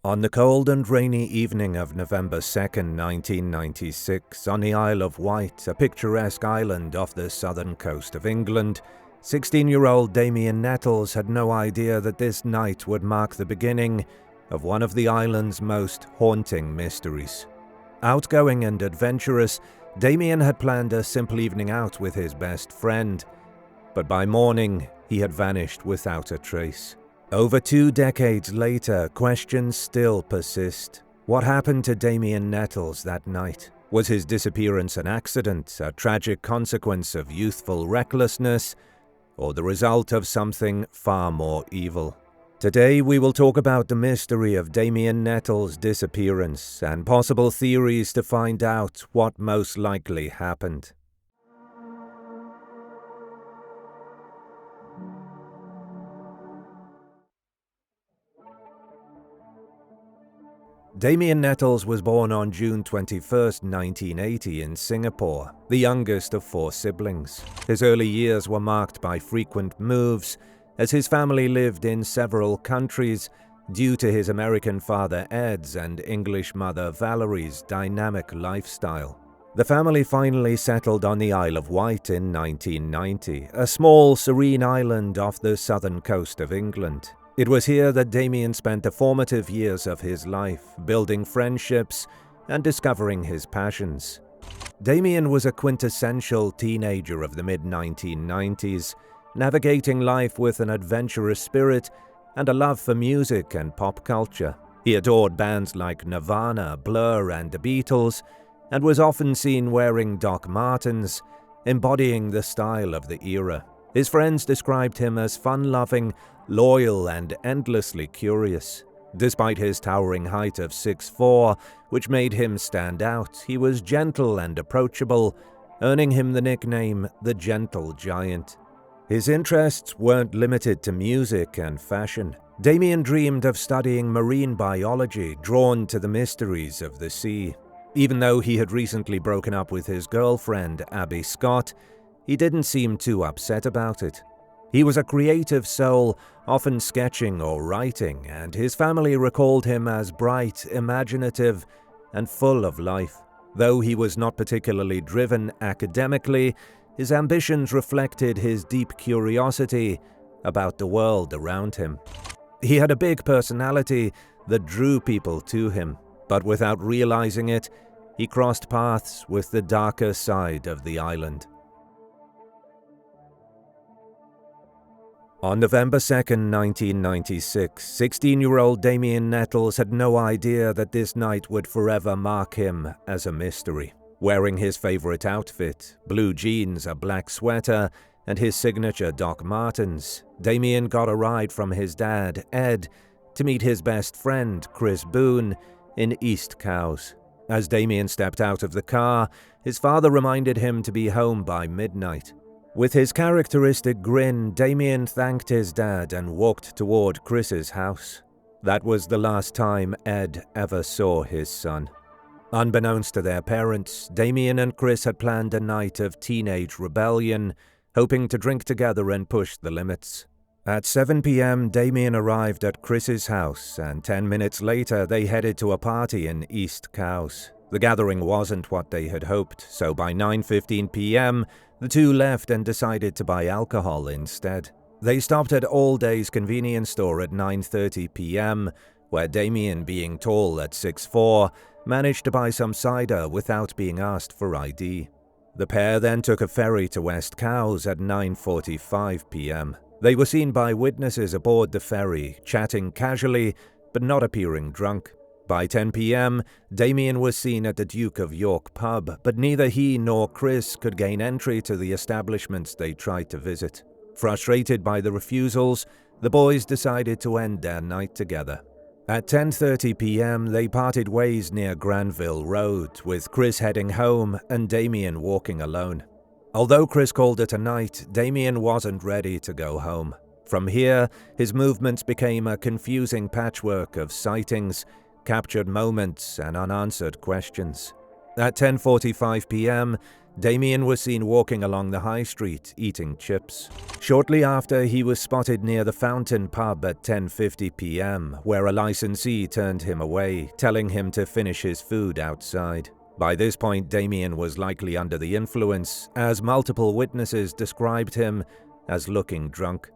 On the cold and rainy evening of November 2nd, 1996, on the Isle of Wight, a picturesque island off the southern coast of England, 16-year-old Damien Nettles had no idea that this night would mark the beginning of one of the island's most haunting mysteries. Outgoing and adventurous, Damien had planned a simple evening out with his best friend, but by morning he had vanished without a trace. Over 2 decades later, questions still persist. What happened to Damien Nettles that night? Was his disappearance an accident, a tragic consequence of youthful recklessness, or the result of something far more evil? Today we will talk about the mystery of Damien Nettles' disappearance and possible theories to find out what most likely happened. Damien Nettles was born on June 21, 1980 in Singapore, the youngest of 4 siblings. His early years were marked by frequent moves, as his family lived in several countries due to his American father Ed's and English mother Valerie's dynamic lifestyle. The family finally settled on the Isle of Wight in 1990, a small, serene island off the southern coast of England. It was here that Damien spent the formative years of his life, building friendships and discovering his passions. Damien was a quintessential teenager of the mid-1990s, navigating life with an adventurous spirit and a love for music and pop culture. He adored bands like Nirvana, Blur, and the Beatles, and was often seen wearing Doc Martens, embodying the style of the era. His friends described him as fun-loving, loyal, and endlessly curious. Despite his towering height of 6'4", which made him stand out, he was gentle and approachable, earning him the nickname the Gentle Giant. His interests weren't limited to music and fashion. Damien dreamed of studying marine biology, drawn to the mysteries of the sea. Even though he had recently broken up with his girlfriend, Abby Scott, he didn't seem too upset about it. He was a creative soul, often sketching or writing, and his family recalled him as bright, imaginative, and full of life. Though he was not particularly driven academically, his ambitions reflected his deep curiosity about the world around him. He had a big personality that drew people to him, but without realizing it, he crossed paths with the darker side of the island. On November 2, 1996, 16-year-old Damien Nettles had no idea that this night would forever mark him as a mystery. Wearing his favorite outfit, blue jeans, a black sweater, and his signature Doc Martens, Damien got a ride from his dad, Ed, to meet his best friend, Chris Boone, in East Cowes. As Damien stepped out of the car, his father reminded him to be home by midnight. With his characteristic grin, Damien thanked his dad and walked toward Chris's house. That was the last time Ed ever saw his son. Unbeknownst to their parents, Damien and Chris had planned a night of teenage rebellion, hoping to drink together and push the limits. At 7 p.m., Damien arrived at Chris's house, and 10 minutes later they headed to a party in East Cowes. The gathering wasn't what they had hoped, so by 9:15 p.m., the two left and decided to buy alcohol instead. They stopped at All Day's convenience store at 9:30 p.m., where Damien, being tall at 6'4", managed to buy some cider without being asked for ID. The pair then took a ferry to West Cowes at 9:45 p.m. They were seen by witnesses aboard the ferry, chatting casually, but not appearing drunk. By 10 p.m., Damien was seen at the Duke of York pub, but neither he nor Chris could gain entry to the establishments they tried to visit. Frustrated by the refusals, the boys decided to end their night together. At 10:30 p.m., they parted ways near Granville Road, with Chris heading home and Damien walking alone. Although Chris called it a night, Damien wasn't ready to go home. From here, his movements became a confusing patchwork of sightings, captured moments, and unanswered questions. At 10:45 p.m., Damien was seen walking along the high street, eating chips. Shortly after, he was spotted near the Fountain pub at 10:50 p.m., where a licensee turned him away, telling him to finish his food outside. By this point, Damien was likely under the influence, as multiple witnesses described him as looking drunk.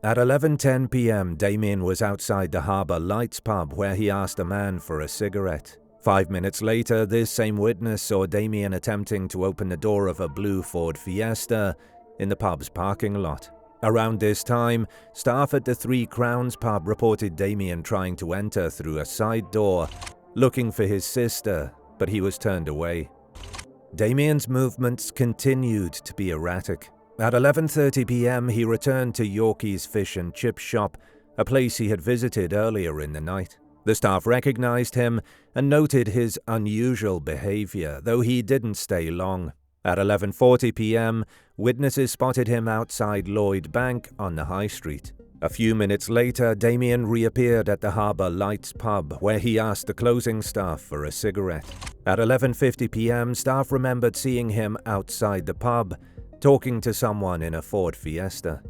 At 11:10 p.m., Damien was outside the Harbour Lights pub, where he asked a man for a cigarette. 5 minutes later, this same witness saw Damien attempting to open the door of a blue Ford Fiesta in the pub's parking lot. Around this time, staff at the Three Crowns pub reported Damien trying to enter through a side door, looking for his sister, but he was turned away. Damien's movements continued to be erratic. At 11:30 p.m., he returned to Yorkie's Fish and Chip shop, a place he had visited earlier in the night. The staff recognized him and noted his unusual behavior, though he didn't stay long. At 11:40 p.m., witnesses spotted him outside Lloyd Bank on the high street. A few minutes later, Damien reappeared at the Harbour Lights pub, where he asked the closing staff for a cigarette. At 11:50 p.m., staff remembered seeing him outside the pub, talking to someone in a Ford Fiesta.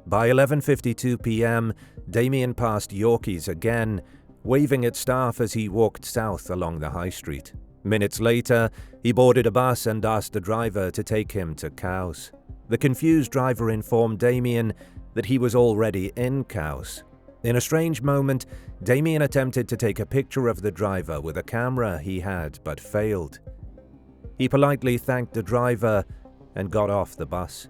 By 11:52 p.m., Damien passed Yorkie's again, waving at staff as he walked south along the high street. Minutes later, he boarded a bus and asked the driver to take him to Cowes. The confused driver informed Damien that he was already in Cowes. In a strange moment, Damien attempted to take a picture of the driver with a camera he had, but failed. He politely thanked the driver and got off the bus.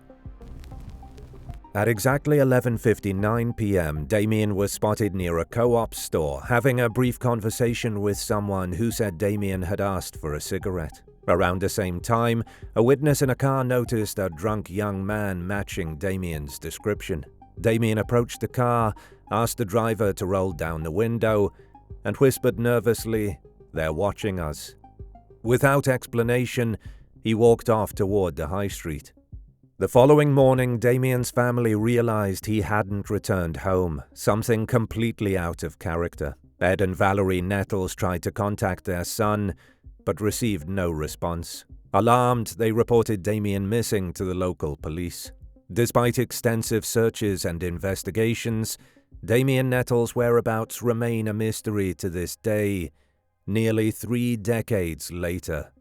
At exactly 11:59 p.m., Damien was spotted near a co-op store, having a brief conversation with someone who said Damien had asked for a cigarette. Around the same time, a witness in a car noticed a drunk young man matching Damien's description. Damien approached the car, asked the driver to roll down the window, and whispered nervously, "They're watching us." Without explanation, he walked off toward the high street. The following morning, Damien's family realized he hadn't returned home, something completely out of character. Ed and Valerie Nettles tried to contact their son, but received no response. Alarmed, they reported Damien missing to the local police. Despite extensive searches and investigations, Damien Nettles' whereabouts remain a mystery to this day, nearly 3 decades later.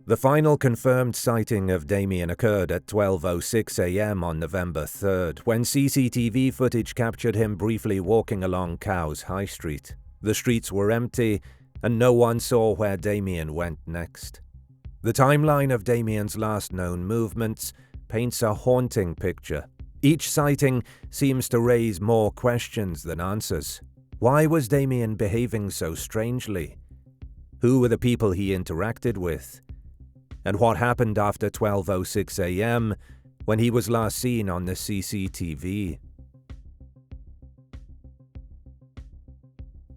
The final confirmed sighting of Damien occurred at 12:06 a.m. on November 3rd, when CCTV footage captured him briefly walking along Cowes High Street. The streets were empty, and no one saw where Damien went next. The timeline of Damien's last known movements paints a haunting picture. Each sighting seems to raise more questions than answers. Why was Damien behaving so strangely? Who were the people he interacted with? And what happened after 12:06 a.m. when he was last seen on the CCTV?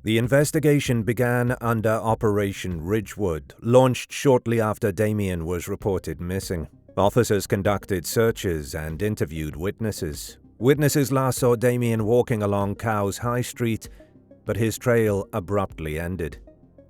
The investigation began under Operation Ridgewood, launched shortly after Damien was reported missing. Officers conducted searches and interviewed witnesses. Witnesses last saw Damien walking along Cowes High Street, but his trail abruptly ended.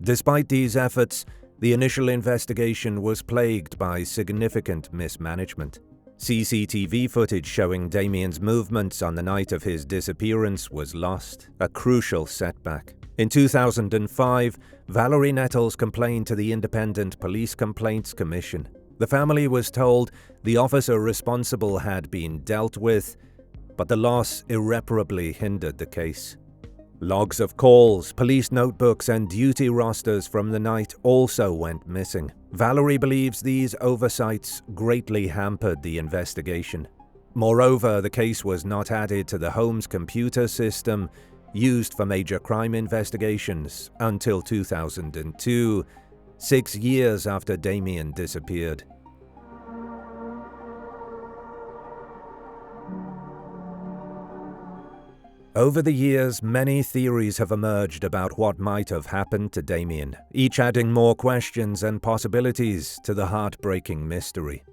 Despite these efforts, the initial investigation was plagued by significant mismanagement. CCTV footage showing Damien's movements on the night of his disappearance was lost, a crucial setback. In 2005, Valerie Nettles complained to the Independent Police Complaints Commission. The family was told the officer responsible had been dealt with, but the loss irreparably hindered the case. Logs of calls, police notebooks, and duty rosters from the night also went missing. Valerie believes these oversights greatly hampered the investigation. Moreover, the case was not added to the Holmes computer system used for major crime investigations until 2002, 6 years after Damien disappeared. Over the years, many theories have emerged about what might have happened to Damien, each adding more questions and possibilities to the heartbreaking mystery.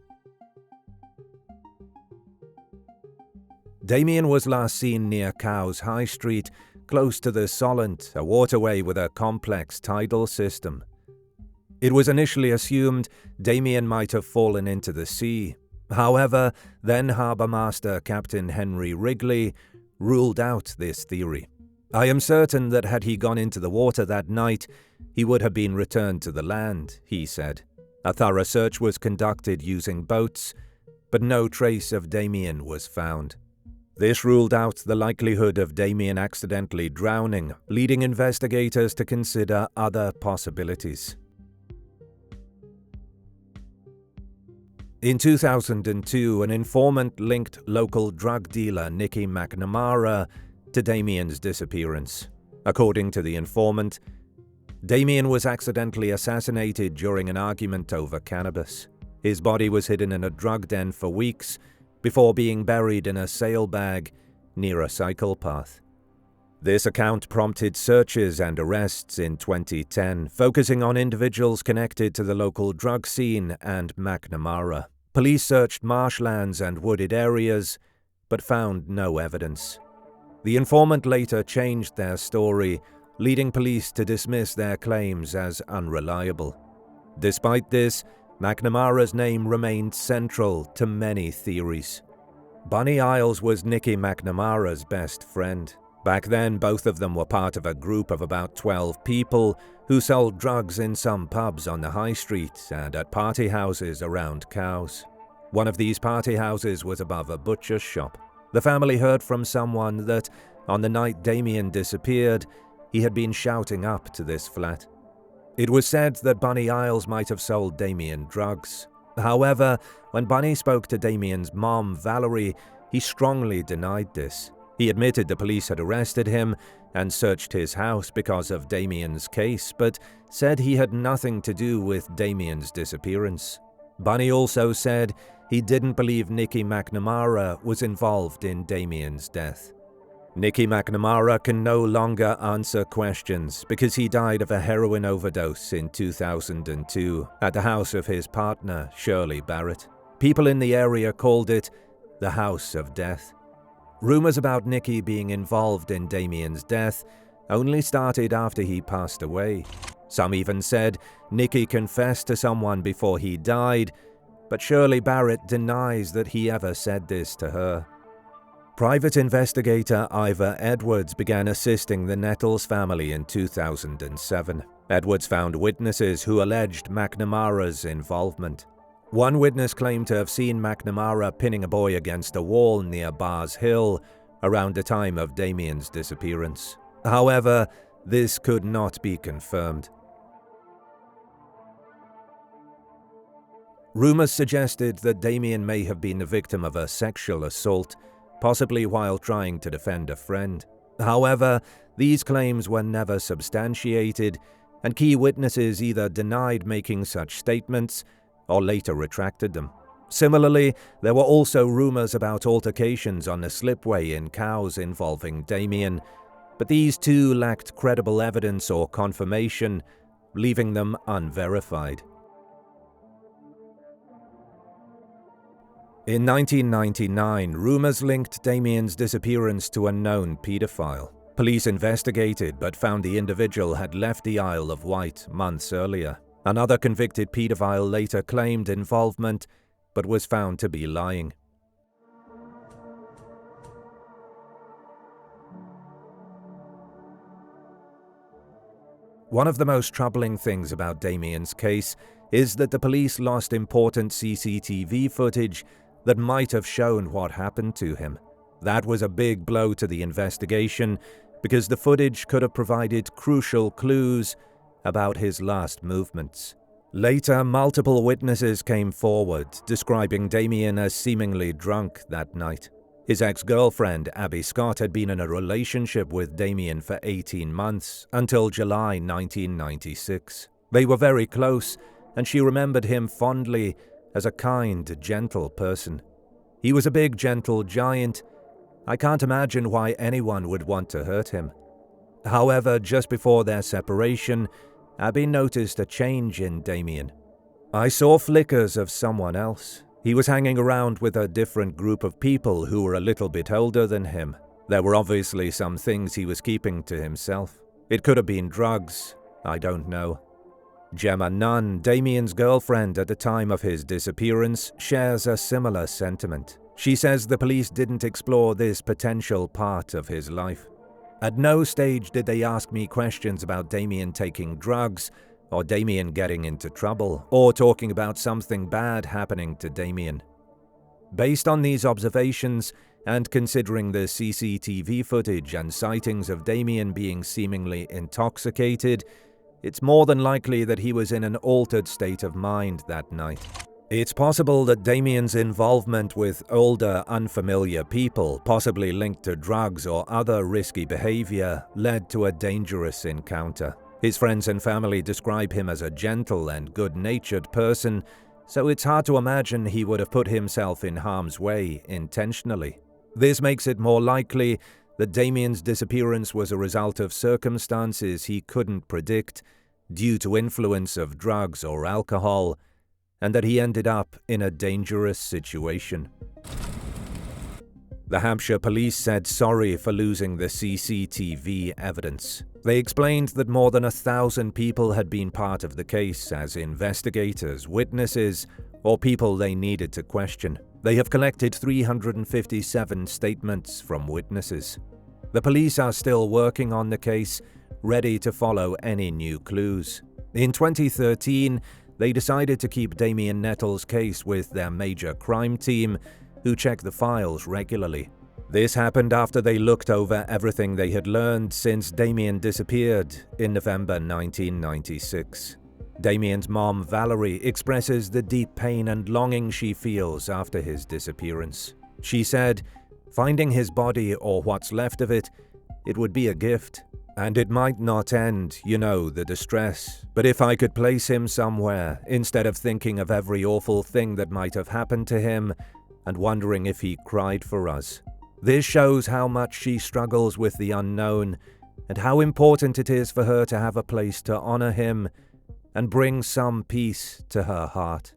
Damien was last seen near Cowes High Street, close to the Solent, a waterway with a complex tidal system. It was initially assumed Damien might have fallen into the sea. However, then Harbour Master Captain Henry Wrigley ruled out this theory. "I am certain that had he gone into the water that night, he would have been returned to the land," he said. A thorough search was conducted using boats, but no trace of Damien was found. This ruled out the likelihood of Damien accidentally drowning, leading investigators to consider other possibilities. In 2002, an informant linked local drug dealer Nicky McNamara to Damien's disappearance. According to the informant, Damien was accidentally assassinated during an argument over cannabis. His body was hidden in a drug den for weeks before being buried in a sailbag near a cycle path. This account prompted searches and arrests in 2010, focusing on individuals connected to the local drug scene and McNamara. Police searched marshlands and wooded areas, but found no evidence. The informant later changed their story, leading police to dismiss their claims as unreliable. Despite this, McNamara's name remained central to many theories. Bunny Isles was Nicky McNamara's best friend. Back then, both of them were part of a group of about 12 people who sold drugs in some pubs on the high street and at party houses around Cowes. One of these party houses was above a butcher's shop. The family heard from someone that, on the night Damien disappeared, he had been shouting up to this flat. It was said that Bunny Isles might have sold Damien drugs. However, when Bunny spoke to Damien's mom, Valerie, he strongly denied this. He admitted the police had arrested him and searched his house because of Damien's case, but said he had nothing to do with Damien's disappearance. Bunny also said he didn't believe Nicky McNamara was involved in Damien's death. Nicky McNamara can no longer answer questions because he died of a heroin overdose in 2002 at the house of his partner, Shirley Barrett. People in the area called it the House of Death. Rumors about Nicky being involved in Damien's death only started after he passed away. Some even said Nicky confessed to someone before he died, but Shirley Barrett denies that he ever said this to her. Private investigator Ivor Edwards began assisting the Nettles family in 2007. Edwards found witnesses who alleged McNamara's involvement. One witness claimed to have seen McNamara pinning a boy against a wall near Bars Hill around the time of Damien's disappearance. However, this could not be confirmed. Rumors suggested that Damien may have been the victim of a sexual assault, possibly while trying to defend a friend. However, these claims were never substantiated, and key witnesses either denied making such statements or later retracted them. Similarly, there were also rumors about altercations on the slipway in Cowes involving Damien, but these too lacked credible evidence or confirmation, leaving them unverified. In 1999, rumors linked Damien's disappearance to a known pedophile. Police investigated but found the individual had left the Isle of Wight months earlier. Another convicted pedophile later claimed involvement, but was found to be lying. One of the most troubling things about Damien's case is that the police lost important CCTV footage that might have shown what happened to him. That was a big blow to the investigation because the footage could have provided crucial clues about his last movements. Later, multiple witnesses came forward, describing Damien as seemingly drunk that night. His ex-girlfriend, Abby Scott, had been in a relationship with Damien for 18 months, until July 1996. They were very close, and she remembered him fondly as a kind, gentle person. He was a big, gentle giant. I can't imagine why anyone would want to hurt him. However, just before their separation, Abby noticed a change in Damien. "I saw flickers of someone else. He was hanging around with a different group of people who were a little bit older than him. There were obviously some things he was keeping to himself. It could have been drugs. I don't know." Gemma Nunn, Damien's girlfriend at the time of his disappearance, shares a similar sentiment. She says the police didn't explore this potential part of his life. At no stage did they ask me questions about Damien taking drugs, or Damien getting into trouble, or talking about something bad happening to Damien. Based on these observations, and considering the CCTV footage and sightings of Damien being seemingly intoxicated, it's more than likely that he was in an altered state of mind that night. It's possible that Damien's involvement with older, unfamiliar people, possibly linked to drugs or other risky behavior, led to a dangerous encounter. His friends and family describe him as a gentle and good-natured person, so it's hard to imagine he would have put himself in harm's way intentionally. This makes it more likely that Damien's disappearance was a result of circumstances he couldn't predict due to influence of drugs or alcohol, and that he ended up in a dangerous situation. The Hampshire police said sorry for losing the CCTV evidence. They explained that more than 1,000 people had been part of the case as investigators, witnesses, or people they needed to question. They have collected 357 statements from witnesses. The police are still working on the case, ready to follow any new clues. In 2013, they decided to keep Damien Nettles' case with their major crime team, who check the files regularly. This happened after they looked over everything they had learned since Damien disappeared in November 1996. Damien's mom, Valerie, expresses the deep pain and longing she feels after his disappearance. She said, "Finding his body, or what's left of it, it would be a gift. And it might not end, the distress. But if I could place him somewhere, instead of thinking of every awful thing that might have happened to him, and wondering if he cried for us." This shows how much she struggles with the unknown, and how important it is for her to have a place to honor him and bring some peace to her heart.